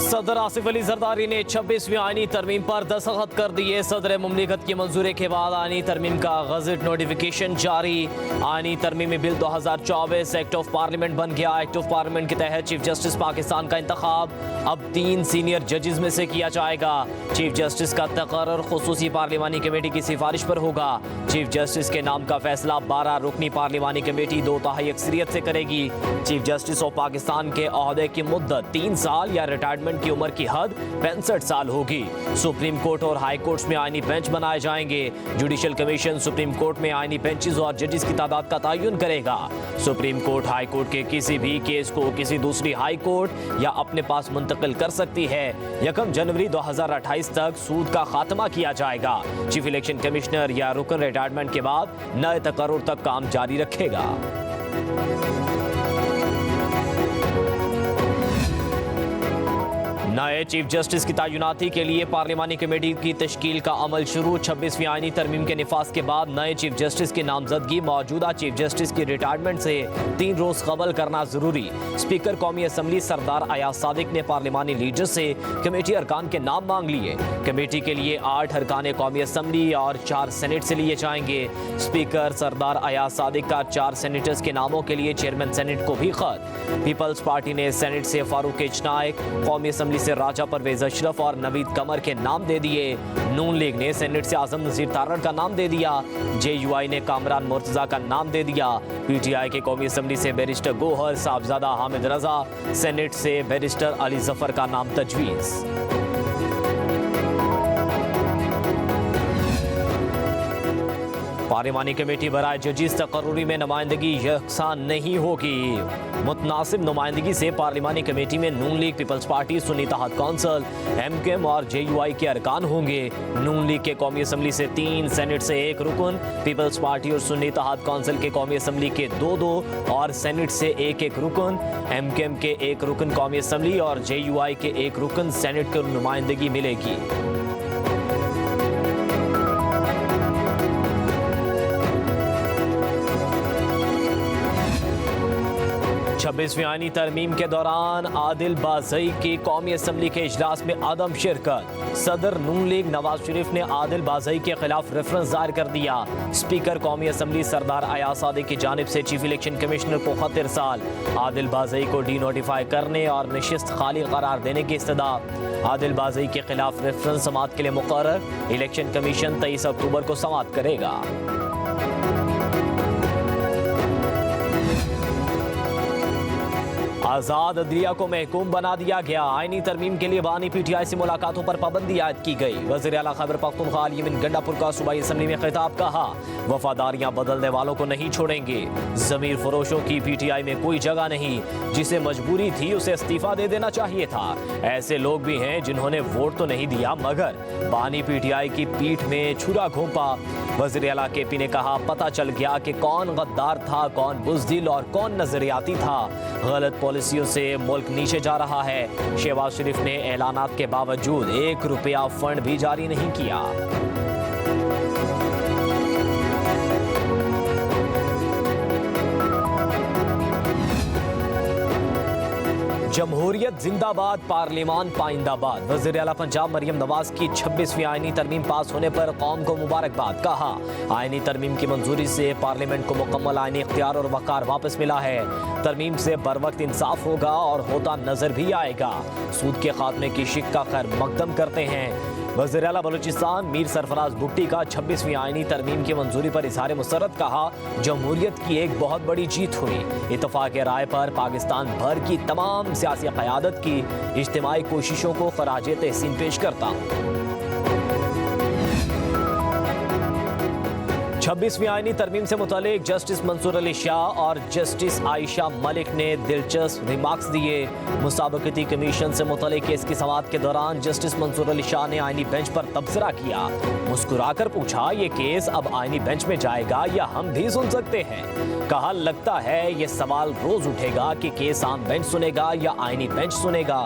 सदर आसिफ अली जरदारी ने 26वीं आईनी तरमीम पर दस्तखत कर दिए। सदर मुमलिकत की मंजूरी के बाद आईनी तरमीम का गजट नोटिफिकेशन जारी। आईनी तरमीमी बिल 2024 एक्ट ऑफ पार्लियामेंट बन गया। एक्ट ऑफ पार्लियामेंट के तहत चीफ जस्टिस पाकिस्तान का इंतखाब अब 3 सीनियर जजेस में से किया जाएगा। चीफ जस्टिस का तकर्रर खुसूसी पार्लिमानी कमेटी की सिफारिश पर होगा। चीफ जस्टिस के नाम का फैसला 12 रुकनी पार्लिमानी कमेटी 2/3 अक्सरियत से करेगी। चीफ जस्टिस ऑफ पाकिस्तान के ओहदे की मुद्दत 3 साल या रिटायरमेंट की उम्र की हद 65 साल होगी। सुप्रीम कोर्ट और हाई कोर्ट्स में आईनी बेंच बनाए जाएंगे। जुडिशल कमीशन सुप्रीम कोर्ट में आईनी बेंचेस और जजेस की तादाद का तयन करेगा। सुप्रीम कोर्ट हाई कोर्ट के किसी भी केस को किसी दूसरी हाई कोर्ट या अपने पास मुंतकिल कर सकती है। 1 जनवरी 2028 तक सूद का खात्मा किया जाएगा। चीफ इलेक्शन कमिश्नर या रुकन रिटायरमेंट के बाद नए तकर्रुर तक काम जारी रखेगा। नए चीफ जस्टिस की तैनाती के लिए पार्लिमानी कमेटी की तश्कील का अमल शुरू। 26वीं आईनी तरमीम के निफाज के बाद नए चीफ जस्टिस की नामजदगी मौजूदा चीफ जस्टिस की रिटायरमेंट से 3 रोज कबल करना जरूरी। स्पीकर कौमी असम्बली सरदार अयाज सादिक ने पार्लिमानी लीडर से कमेटी अरकान के नाम मांग लिए। कमेटी के लिए 8 अरकान कौमी असम्बली और 4 सेनेट से लिए जाएंगे। स्पीकर सरदार अयाज सादिक का 4 सेनेटर्स के नामों के लिए चेयरमैन सेनेट को भी खत। पीपल्स पार्टी ने सेनेट से फारूक नाइक, कौमी असम्बली से राजा परवेज अशरफ और नवीद कमर के नाम दे दिए। नून लीग ने सेनेट से आजम नजीर तारड़ का नाम दे दिया। JUI ने कामरान मुर्तजा का नाम दे दिया। PTI के कौमी असम्बली से बैरिस्टर गोहर, साहबजादा हामिद रजा, सेनेट से बैरिस्टर अली जफर का नाम तजवीज़। पार्लिमानी कमेटी बराए जजिस तकर्रुरी में नुमाइंदगी यकसा नहीं होगी। मुतनासिब नुमाइंदगी से पार्लिमानी कमेटी में नून लीग, पीपल्स पार्टी, सुन्नी तहत कौंसिल, MKM और JUI के अरकान होंगे। नून लीग के कौमी असम्बली से 3, सेनेट से 1 रुकन, पीपल्स पार्टी और सुन्नी तहत कौंसिल के कौमी असम्बली के 2-2 और सेनेट से 1-1 रुकन, MKM के 1 रुकन कौमी असम्बली और JUI के 1 रुकन सेनेट को नुमाइंदगी मिलेगी। 26वीं आईनी तरमीम के दौरान आदिल बाज़ई की कौमी असम्बली के इजलास में अदम शिरकत। सदर नून लीग नवाज शरीफ ने आदिल बाज़ई के खिलाफ रेफरेंस जाहिर कर दिया। स्पीकर कौमी असम्बली सरदार अयाज सादिक की जानिब से चीफ इलेक्शन कमिश्नर को खत इरसाल। आदिल बाज़ई को डी नोटिफाई करने और नशिस्त खाली करार देने की इस्तदा। आदिल बाज़ई के खिलाफ रेफरेंस समाअत के लिए मुकर्रर। इलेक्शन कमीशन 23 अक्टूबर को समाअत करेगा। आज़ाद अदलिया को महकूम बना दिया गया। आईनी तरमीम के लिए बानी PTI से मुलाकातों पर पाबंदी आयद की गई। वज़ीर आला खैबर पख्तूनख्वा यमीन गंडापुर का सूबाई असम्बली में खिताब, कहा वफादारियां बदलने वालों को नहीं छोड़ेंगे। ज़मीर फरोशों की PTI में कोई जगह नहीं। जिसे मजबूरी थी उसे इस्तीफा दे देना चाहिए था। ऐसे लोग भी हैं जिन्होंने वोट तो नहीं दिया मगर बानी PTI की पीठ में छुरा घोंपा। वज़ीर आला KP ने कहा पता चल गया कि कौन गद्दार था, कौन बुज़दिल और कौन नजरियाती था। गलत पॉलिसियों से मुल्क नीचे जा रहा है। शहबाज शरीफ ने ऐलानात के बावजूद 1 रुपया फंड भी जारी नहीं किया। जमहूरियत जिंदाबाद, पार्लिमान पाइंदाबाद। वज़ीर आला पंजाब मरियम नवाज की 26वीं आईनी तरमीम पास होने पर कौम को मुबारकबाद। कहा आईनी तरमीम की मंजूरी से पार्लियामेंट को मुकम्मल आईनी इख्तियार और वक़ार वापस मिला है। तरमीम से बर वक्त इंसाफ होगा और होता नजर भी आएगा। सूद के खात्मे की शिक का खैर मकदम करते हैं। वज़ीर आला बलूचिस्तान मीर सरफराज भुट्टी का 26वीं आईनी तरमीम की मंजूरी पर इज़हार मुसर्रत। कहा जमहूरियत की एक बहुत बड़ी जीत हुई। इत्तफ़ाक़ राय पर पाकिस्तान भर की तमाम सियासी क़यादत की इज्तिमाई कोशिशों को ख़राज तहसीन पेश करता हूँ। 26वीं आईनी तरमीम से मुतालिक जस्टिस मंसूर अली शाह और जस्टिस आयशा मलिक ने दिलचस्प रिमार्क्स दिए। मुसाबकती कमीशन से मुतालिक केस की समाअत के दौरान जस्टिस मंसूर अली शाह ने आईनी बेंच पर तबसरा किया। मुस्कुराकर पूछा ये केस अब आईनी बेंच में जाएगा या हम भी सुन सकते हैं। कहा लगता है ये सवाल रोज उठेगा कि केस आम बेंच सुनेगा या आईनी बेंच सुनेगा।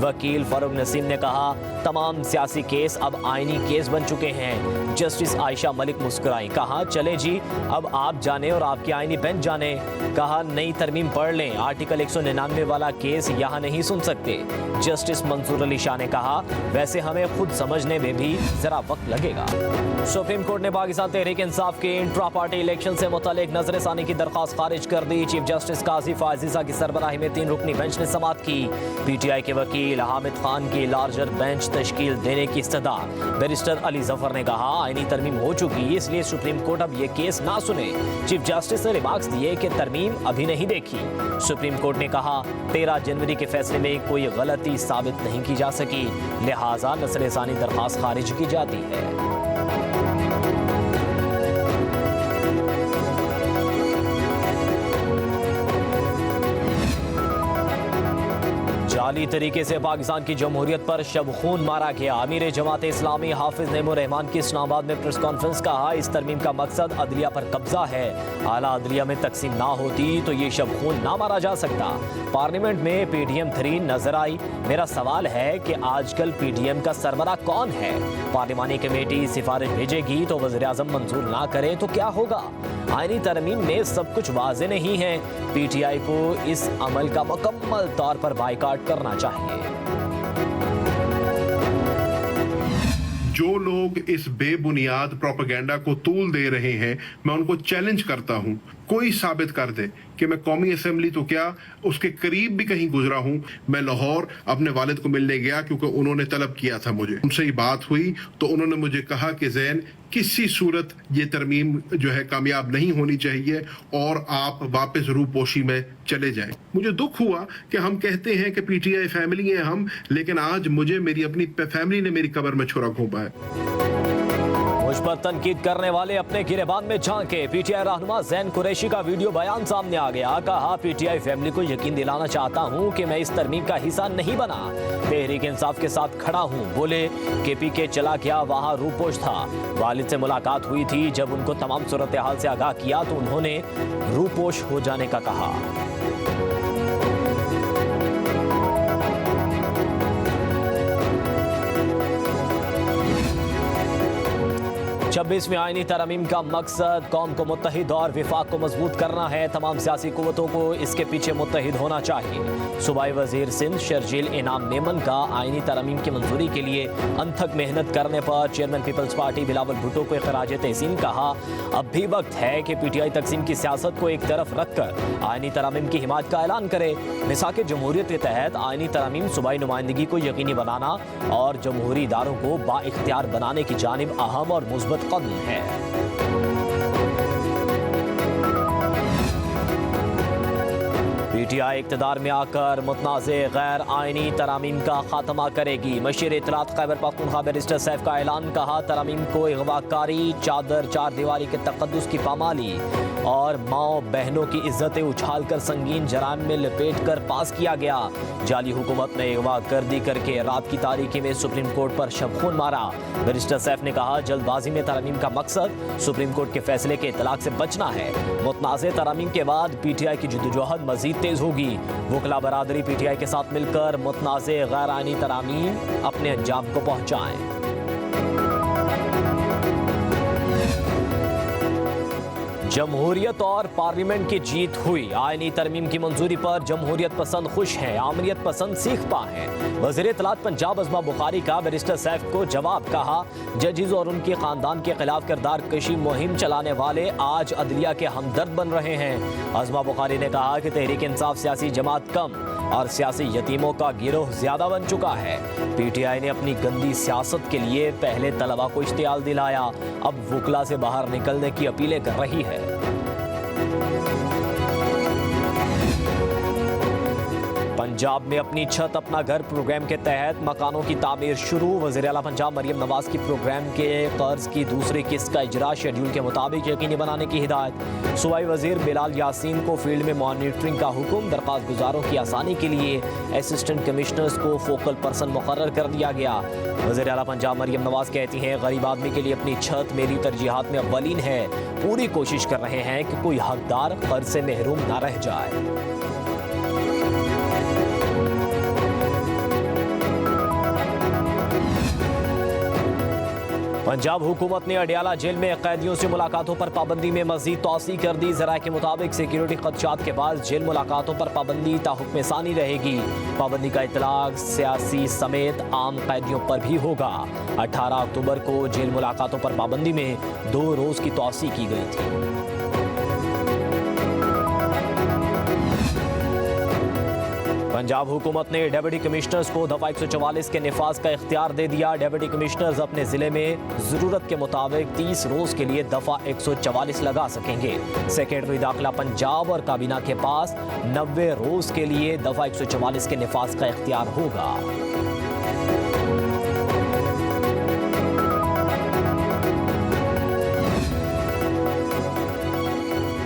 वकील फारूक नसीम ने कहा तमाम सियासी केस अब आईनी केस बन चुके हैं। जस्टिस आयशा मलिक मुस्कुराई, कहा चले जी अब आप जाने और आपकी आईनी बेंच जाने। कहा नई तरमीम पढ़ लें, आर्टिकल 199 वाला केस यहाँ नहीं सुन सकते। जस्टिस मंसूर अली शाह ने कहा वैसे हमें खुद समझने में भी जरा वक्त लगेगा। सुप्रीम कोर्ट ने पाकिस्तान तहरीक इंसाफ के इंट्रा पार्टी इलेक्शन से मुतालिक नजरसानी की दरख्वास्त खारिज कर दी। चीफ जस्टिस काजी फाजिजा की सरबराही में 3 रुकनी बेंच ने समाअत की। पीटीआई के वकील हामिद खान की लार्जर बेंच तश्कील देने की इस्तदा। बैरिस्टर अली जफर ने कहा आईनी तरमीम हो चुकी, इसलिए सुप्रीम कोर्ट अब ये केस ना सुने। चीफ जस्टिस ने रिमार्क्स दिए कि तरमीम अभी नहीं देखी। सुप्रीम कोर्ट ने कहा 13 जनवरी के फैसले में कोई गलती साबित नहीं की जा सकी, लिहाजा नजरसानी दरख्वास्त खारिज की जाती है। जाली तरीके से पाकिस्तान की जमहूरियत पर शब-खून मारा गया। अमीर जमात इस्लामी हाफिज नेमो रहमान की इस्लामाबाद में प्रेस कॉन्फ्रेंस, कहा इस तरमीम का मकसद अदलिया पर कब्जा है। आला अदलिया में तकसीम ना होती तो ये शब-खून ना मारा जा सकता। पार्लियामेंट में पीडीएम 3 नजर आई। मेरा सवाल है कि आजकल पीडीएम का सरबरा कौन है? पार्लिमानी कमेटी सिफारिश भेजेगी तो वज़ीर आज़म मंजूर ना करे तो क्या होगा? आईनी तरमीम में सब कुछ वाज़ेह नहीं है। पीटीआई को इस अमल का मुकम्मल तौर पर बाइकाट करना चाहिए। जो लोग इस बेबुनियाद प्रोपेगेंडा को तूल दे रहे हैं, मैं उनको चैलेंज करता हूं, कोई साबित कर दे कि मैं कौमी असेंबली तो क्या उसके करीब भी कहीं गुजरा हूं। मैं लाहौर अपने वालिद को मिलने गया क्योंकि उन्होंने तलब किया था मुझे। उनसे ही बात हुई तो उन्होंने मुझे कहा कि ज़ैन किसी सूरत ये तरमीम जो है कामयाब नहीं होनी चाहिए और आप वापस रूपोशी में चले जाएं। मुझे दुख हुआ कि हम कहते हैं कि पीटीआई फैमिली है हम, लेकिन आज मुझे मेरी अपनी फैमिली ने मेरी कब्र में छुरा घोंपा है। मुझ पर तनकीद करने वाले अपने गिरेबान में झांके। पीटीआई रहनुमा ज़ैन कुरैशी का वीडियो बयान सामने आ गया। कहा पीटीआई फैमिली को यकीन दिलाना चाहता हूं कि मैं इस तरमीम का हिस्सा नहीं बना, तहरीक इंसाफ के साथ खड़ा हूं। बोले के पीके चला गया, वहां रूपोश था। वालिद से मुलाकात हुई थी, जब उनको तमाम सूरत हाल से आगाह किया तो उन्होंने रूपोश हो जाने का कहा। 26वीं आईनी तरमीम का मकसद कौम को मुत्तहिद और विफाक को मजबूत करना है। तमाम सियासी कुव्वतों को इसके पीछे मुत्तहिद होना चाहिए। सूबाई वजीर सिंध शर्जील इनाम मेमन का आईनी तरमीम की मंजूरी के लिए अनथक मेहनत करने पर चेयरमैन पीपल्स पार्टी बिलावल भुट्टो को खराज तहसीन कहा। अब भी वक्त है कि पीटीआई तकसीम की सियासत को एक तरफ रखकर आईनी तरमीम की हिमायत का ऐलान करे। मिसाक जमहूरियत के तहत आईनी तरमीम सूबाई नुमाइंदगी को यकीनी बनाना और जमहूरी इदारों को बाइख्तियार बनाने की जानिब अहम और मुस्बत कदम है। पीटीआई इक़्तिदार में आकर मुतनाज़े गैर आइनी तरामीम का खात्मा करेगी। मशीर इत्तलात खैबर पख्तूनख्वा बैरिस्टर सैफ का ऐलान। कहा तरामीम को अगवाकारी, चादर, चार दीवारी के तक़द्दुस की पामाली और माओ बहनों की इज्जतें उछाल कर संगीन जराम में लपेट कर पास किया गया। जाली हुकूमत ने अगवा गर्दी करके रात की तारीकी में सुप्रीम कोर्ट पर शब-खून मारा। बैरिस्टर सैफ ने कहा जल्दबाजी में तरामीम का मकसद सुप्रीम कोर्ट के फैसले के इतलाक से बचना है। मुतनाज़े तरामीम के बाद पीटीआई की जद्दोजहद मजीद तेज होगी। वकला बरादरी पीटीआई के साथ मिलकर मुतनाज़े गैर आइनी तरामीम अपने अंजाम को पहुंचाएं। जमहूरियत और पार्लियामेंट की जीत हुई। आईनी तरमीम की मंजूरी पर जमहूरियत पसंद खुश हैं, आमरीत पसंद सीख पा हैं। वज़ीर इत्तलात पंजाब अज़मा बुखारी का बैरिस्टर सैफ को जवाब। कहा जजेस और उनके खानदान के खिलाफ किरदार कशी मुहिम चलाने वाले आज अदलिया के हमदर्द बन रहे हैं। अज़मा बुखारी ने कहा कि तहरीक इंसाफ सियासी जमात कम और सियासी यतीमों का गिरोह ज्यादा बन चुका है। पीटीआई ने अपनी गंदी सियासत के लिए पहले तलबा को इश्तियाल दिलाया, अब वकला से बाहर निकलने की अपीलें कर रही है। पंजाब में अपनी छत अपना घर प्रोग्राम के तहत मकानों की तामीर शुरू। वज़ीर आला पंजाब मरियम नवाज की प्रोग्राम के कर्ज की दूसरी किस्त का इजरा शेड्यूल के मुताबिक यकीनी बनाने की हिदायत। सूबाई वजीर बिलाल यासीन को फील्ड में मॉनिटरिंग का हुक्म। दरख्वास्त गुजारों की आसानी के लिए असिस्टेंट कमिश्नर्स को फोकल पर्सन मुकर्रर कर दिया गया। वज़ीर आला पंजाब मरियम नवाज कहती हैं गरीब आदमी के लिए अपनी छत मेरी तरजीहात में अव्वलीन है। पूरी कोशिश कर रहे हैं कि कोई हकदार कर्ज से महरूम ना रह जाए। पंजाब हुकूमत ने अडियाला जेल में कैदियों से मुलाकातों पर पाबंदी में मजीद तौसी कर दी। जरा के मुताबिक सिक्योरिटी खदशात के बाद जेल मुलाकातों पर पाबंदी ताहुक्म सानी रहेगी। पाबंदी का इतलाक सियासी समेत आम कैदियों पर भी होगा। 18 अक्टूबर को जेल मुलाकातों पर पाबंदी में 2 रोज की तौसी की गई थी। पंजाब हुकूमत ने डिप्टी कमिश्नर्स को दफा 144 के निफाज का इख्तियार दे दिया। डिप्टी कमिश्नर्स अपने जिले में जरूरत के मुताबिक 30 रोज के लिए दफा 144 लगा सकेंगे। सेक्रेटरी दाखिला पंजाब और काबीना के पास 90 रोज के लिए दफा 144 के निफाज का इख्तियार होगा।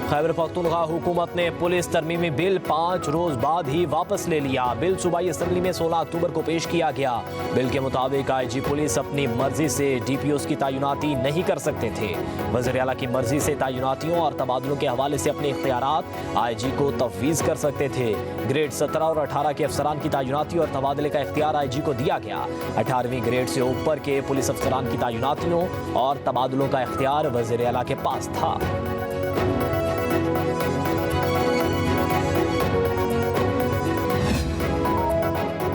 खैबर पख्तूनख्वा हुकूमत ने पुलिस तरमीमी बिल 5 रोज बाद ही वापस ले लिया। बिल सूबाई असम्बली में 16 अक्टूबर को पेश किया गया। बिल के मुताबिक IG पुलिस अपनी मर्जी से DPOs की तैनाती नहीं कर सकते थे। वज़ीर आला की मर्जी से तैनातियों और तबादलों के हवाले से अपने इख्तियारात IG को तफवीज़ कर सकते थे। ग्रेड 17 और 18 के अफसरान की तैनाती और तबादले का इख्तियार IG को दिया गया। 18वीं ग्रेड से ऊपर के पुलिस अफसरान की तैनातियों और तबादलों का इख्तियार वज़ीर आला के पास था।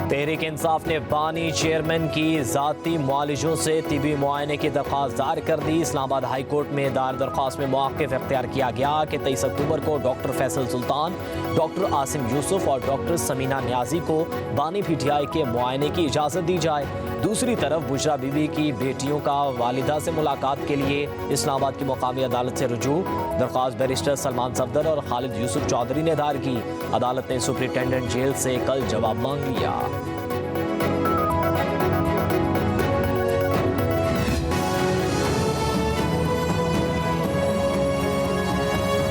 तहरीक इंसाफ ने बानी चेयरमैन की जाती मुआलिजों से तिबी मुआयने की दरख्वास्त दायर कर दी। इस्लामाबाद हाई कोर्ट में दायर दरख्वास्त में मौक़िफ़ इख्तियार किया गया कि 23 अक्टूबर को डॉक्टर फैसल सुल्तान, डॉक्टर आसिम यूसुफ और डॉक्टर समीना न्याजी को बानी PTI के मुआयने की इजाज़त दी जाए। दूसरी तरफ बुशरा बीबी की बेटियों का वालिदा से मुलाकात के लिए इस्लामाबाद की मुकामी अदालत से रुजू। दरख्वास्त बैरिस्टर सलमान सफदर और खालिद यूसुफ चौधरी ने दायर की। अदालत ने सुपरिटेंडेंट जेल से कल जवाब मांग लिया।